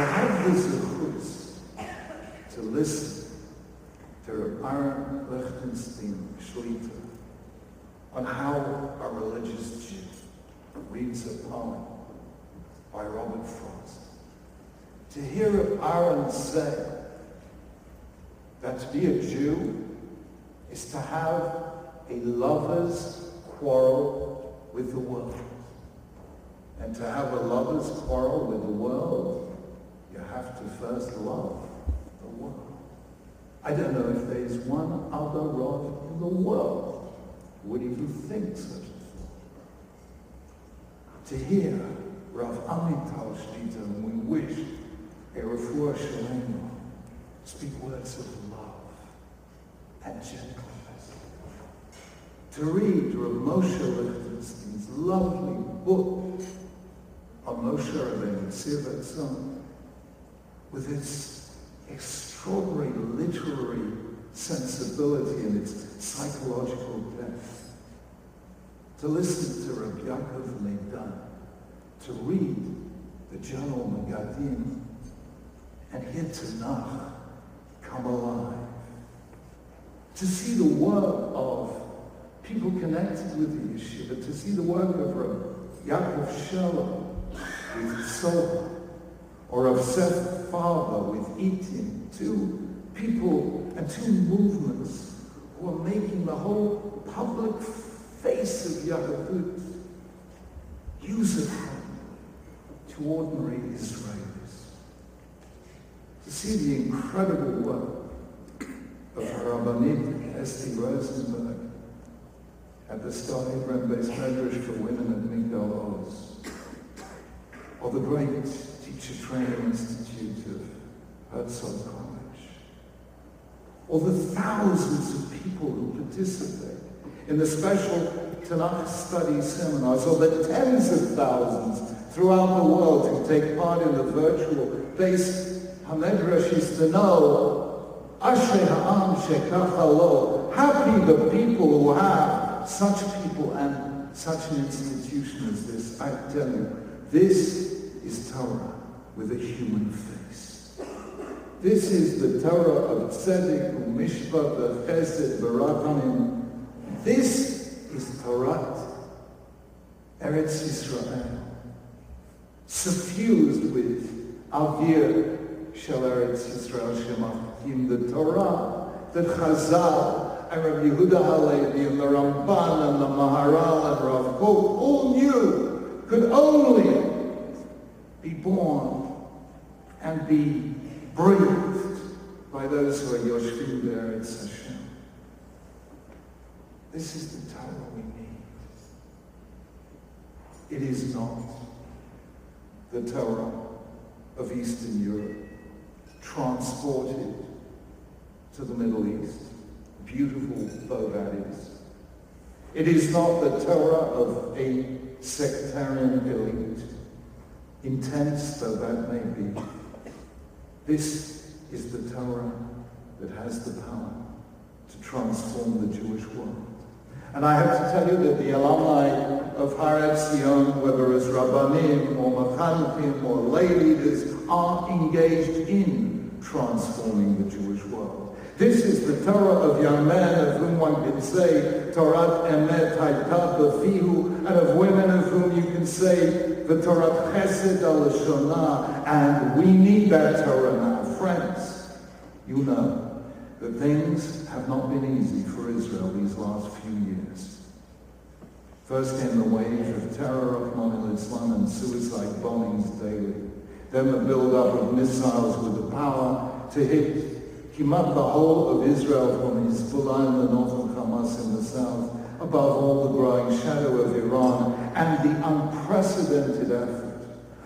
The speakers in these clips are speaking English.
have the zechus to listen to Aaron Lichtenstein Shlita on how a religious Jew reads a poem by Robert Frost. To hear Aaron say that to be a Jew is to have a lover's quarrel with the world. And to have a lover's quarrel with the world, you have to first love the world. I don't know if there is one other Rav in the world who would even think such a thought. To hear Rav Amital Shlita, and we wish a refuah shalema, speak words of love and gentleness. To read Rav Moshe Lichtenstein's lovely book on Moshe Rabbeinu Tzir Etzion, with its extraordinary literary sensibility and its psychological depth. To listen to Rabbi Yaakov Leidan, to read the Journal Magadim, and hear Tanakh come alive. To see the work of people connected with the yeshiva, to see the work of Rabbi Yaakov Shalom with Soha, or of Seth Farber with Eating, two people and two movements who are making the whole public face of Yahudut usable to ordinary Israelis. To see the incredible work of Rabbanit Esti Rosenberg at the Stony Beis Medrash for Women at Migdal Oz, or the great Teacher Training Institute of Herzog College, or the thousands of people who participate in the special Tanakh study seminars, or the tens of thousands throughout the world who take part in the virtual base HaMedrash is to know, Ashrei ha'am shekacha lo, happy the people who have such people and such an institution as this. I tell you, this is Torah with a human face. This is the Torah of Tzedek, Mishpat, Chesed, Barakanim. This is Torah, Eretz Yisrael, suffused with Avir Shel Eretz Yisrael Shemachim, the Torah that Chazal and Rabbi Yehuda Halevi and the Ramban and the Maharal and Rav Kook all knew could only be born and be breathed by those who are Yoshvim Be'eretz Hashem. This is the Torah we need. It is not the Torah of Eastern Europe transported to the Middle East, beautiful though that is. It is not the Torah of a sectarian elite, intense though that may be. This is the Torah that has the power to transform the Jewish world. And I have to tell you that the alumni of Har Etzion, whether as Rabbanim or Machanchim or lay leaders, are engaged in transforming the Jewish world. This is the Torah of young men of whom one can say, Torah emet hayta b'fihu, and of women of whom you can say, the Torah chesed al-shonah, and we need that Torah now. Friends, you know that things have not been easy for Israel these last few years. First came the wave of terror of Rahman al-Islam and suicide bombings daily. Then the build-up of missiles with the power to hit Kimat the whole of Israel from Hezbollah in the north and Hamas in the south, above all the growing shadow of Iran, and the unprecedented effort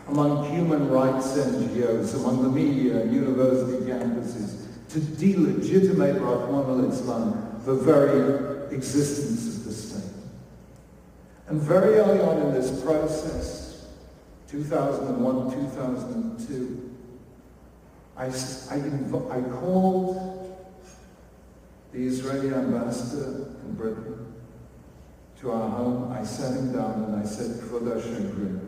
among human rights NGOs, among the media and university campuses, to delegitimate Rahman al-Islam, the very existence of the state. And very early on in this process, 2001, 2002, I called the Israeli ambassador in Britain to our home. I sat him down and I said, Kvod HaShegrir,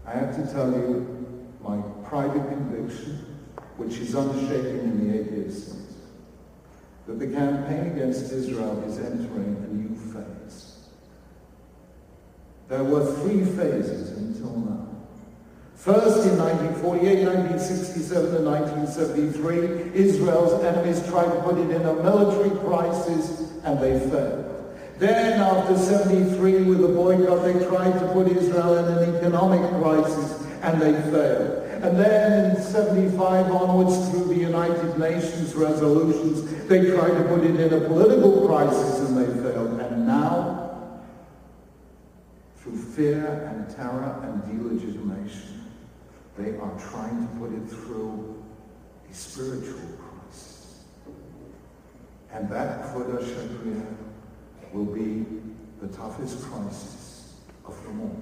I have to tell you my private conviction, which is unshaken in the 8 years since, that the campaign against Israel is entering a new phase. There were 3 phases until now. First, in 1948, 1967, and 1973, Israel's enemies tried to put it in a military crisis, and they failed. Then, after 73, with the boycott, they tried to put Israel in an economic crisis, and they failed. And then, in 75 onwards, through the United Nations resolutions, they tried to put it in a political crisis, and they failed. And now, through fear and terror and delegitimation, they are trying to put it through a spiritual crisis. And that, Kvod HaShagrir, will be the toughest crisis of them all.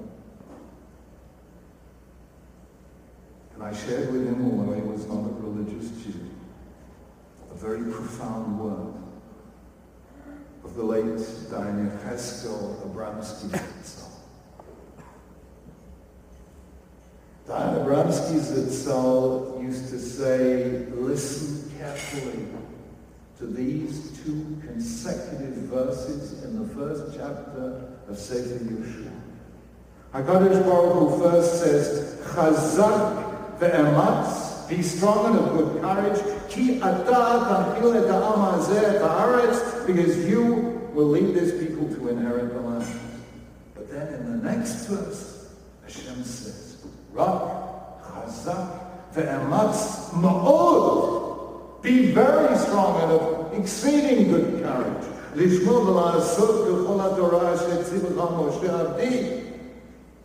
And I shared with him, although he was not a religious Jew, a very profound word of the late Dayan Yecheskel Abramsky Zatzal. Dayan Abramsky Zatzal used to say, listen carefully to these 2 consecutive verses in the first chapter of Sefer Yeshua. HaKadosh Baruch Hu first says, Chazak ve'ematz, be strong and of good courage, ki ata tamchil et ha'am hazeh ha'aretz, because you will lead this people to inherit the land. But then in the next verse, Hashem says, Rak, chazak ve'ematz ma'od, be very strong and of exceeding good courage.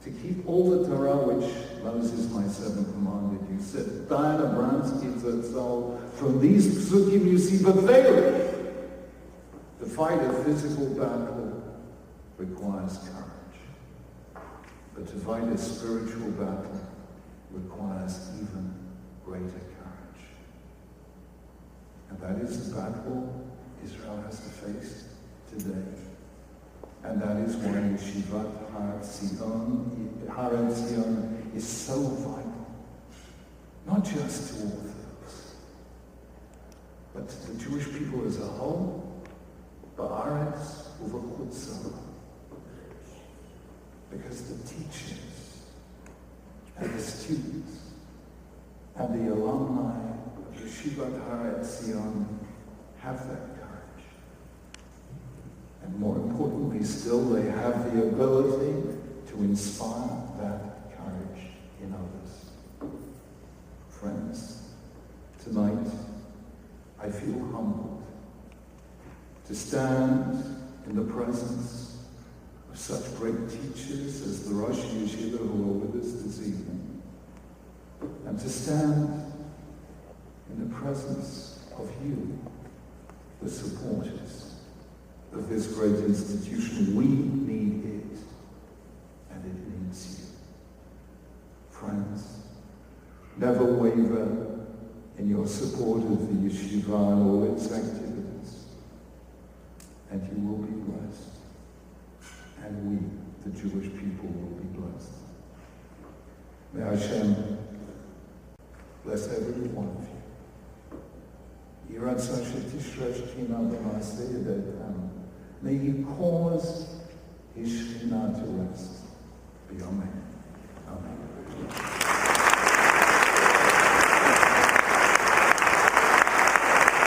To keep all the Torah which Moses, my servant, commanded you. Said Dayan Abramsky Zatzal, from these psukim you see, but verily, to fight a physical battle requires courage. But to fight a spiritual battle requires even greater courage. And that is the battle Israel has to face today. And that is why Yeshivat Har Etzion is so vital. Not just to Orthodox, but to the Jewish people as a whole, Ba'aretz u'v'chutza. Because the teachers and the students and the alumni of Yeshivat Har Etzion have that courage. And more importantly still, they have the ability to inspire that courage in others. Friends, tonight I feel humbled to stand in the presence of such great teachers as the Rosh Yeshiva who are with us this evening, and to stand in the presence of you, the supporters of this great institution. We need it, and it needs you. Friends, never waver in your support of the yeshiva and all its activities, and you will be blessed, and we, the Jewish people, will be blessed. May Hashem bless every one of you. May He cause His Shekhinah to rest. Amen. Amen.